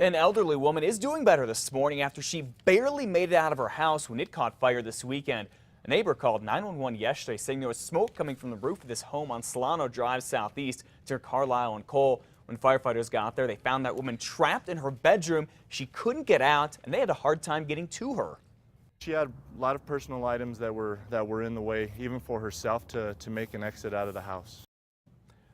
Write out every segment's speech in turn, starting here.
An elderly woman is doing better this morning after she barely made it out of her house when it caught fire this weekend. A neighbor called 911 yesterday saying there was smoke coming from the roof of this home on Solano Drive southeast near Carlisle and Cole. When firefighters got there, they found that woman trapped in her bedroom. She couldn't get out, and they had a hard time getting to her. She had a lot of personal items that were in the way, even for herself to make an exit out of the house.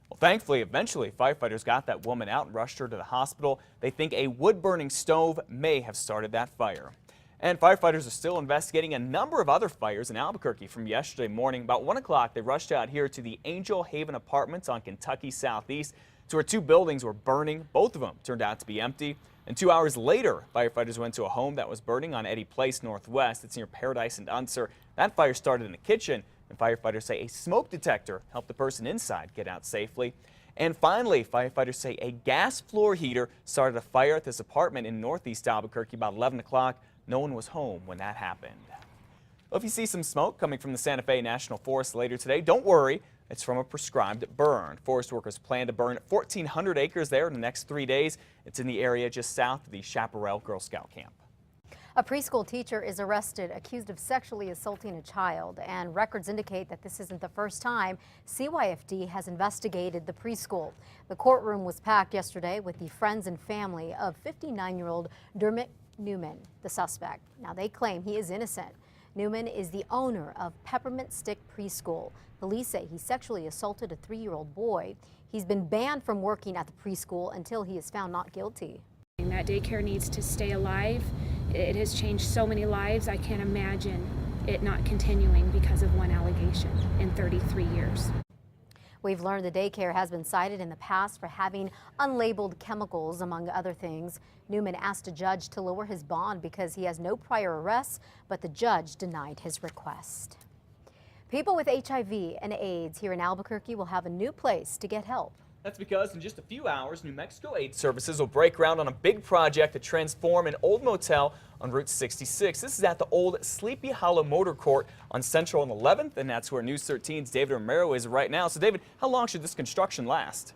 Well, thankfully, eventually, firefighters got that woman out and rushed her to the hospital. They think a wood-burning stove may have started that fire. And firefighters are still investigating a number of other fires in Albuquerque from yesterday morning. About 1 o'clock, they rushed out here to the Angel Haven Apartments on Kentucky Southeast, to where 2 buildings were burning. Both of them turned out to be empty. And 2 hours later, firefighters went to a home that was burning on Eddy Place Northwest. It's near Paradise and Unser. That fire started in the kitchen, and firefighters say a smoke detector helped the person inside get out safely. And finally, firefighters say a gas floor heater started a fire at this apartment in northeast Albuquerque about 11 o'clock. No one was home when that happened. Well, if you see some smoke coming from the Santa Fe National Forest later today, don't worry. It's from a prescribed burn. Forest workers plan to burn 1,400 acres there in the next 3 days. It's in the area just south of the Chaparral Girl Scout Camp. A preschool teacher is arrested accused of sexually assaulting a child, and records indicate that this isn't the first time CYFD has investigated the preschool. The courtroom was packed yesterday with the friends and family of 59-year-old Dermot Newman, the suspect. Now, they claim he is innocent. Newman is the owner of Peppermint Stick Preschool. Police say he sexually assaulted a 3-year-old boy. He's been banned from working at the preschool until he is found not guilty. That daycare needs to stay alive. It has changed so many lives. I can't imagine it not continuing because of one allegation in 33 years. We've learned the daycare has been cited in the past for having unlabeled chemicals, among other things. Newman asked a judge to lower his bond because he has no prior arrests, but the judge denied his request. People with HIV and AIDS here in Albuquerque will have a new place to get help. That's because in just a few hours, New Mexico Aid Services will break ground on a big project to transform an old motel on Route 66. This is at the old Sleepy Hollow Motor Court on Central and 11th, and that's where News 13's David Romero is right now. So, David, how long should this construction last?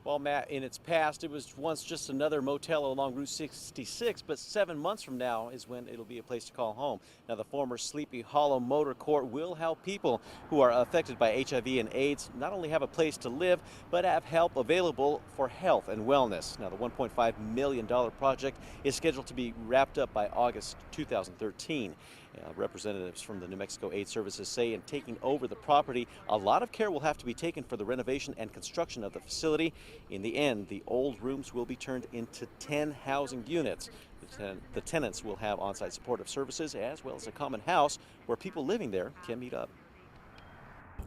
Well, Matt, in its past, it was once just another motel along Route 66, but 7 months from now is when it'll be a place to call home. Now, the former Sleepy Hollow Motor Court will help people who are affected by HIV and AIDS not only have a place to live, but have help available for health and wellness. Now, the $1.5 million project is scheduled to be wrapped up by August 2013. Representatives from the New Mexico Aid Services say in taking over the property, a lot of care will have to be taken for the renovation and construction of the facility. In the end, the old rooms will be turned into 10 housing units. The tenants will have on-site supportive services as well as a common house where people living there can meet up.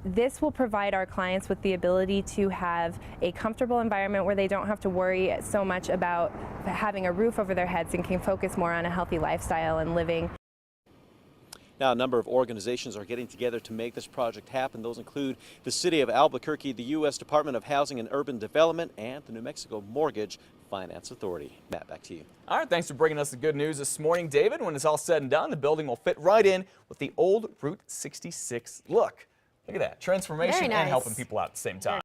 This will provide our clients with the ability to have a comfortable environment where they don't have to worry so much about having a roof over their heads and can focus more on a healthy lifestyle and living. Now, a number of organizations are getting together to make this project happen. Those include the City of Albuquerque, the U.S. Department of Housing and Urban Development, and the New Mexico Mortgage Finance Authority. Matt, back to you. All right, thanks for bringing us the good news this morning, David. When it's all said and done, the building will fit right in with the old Route 66 look. Look at that, transformation and helping people out at the same time.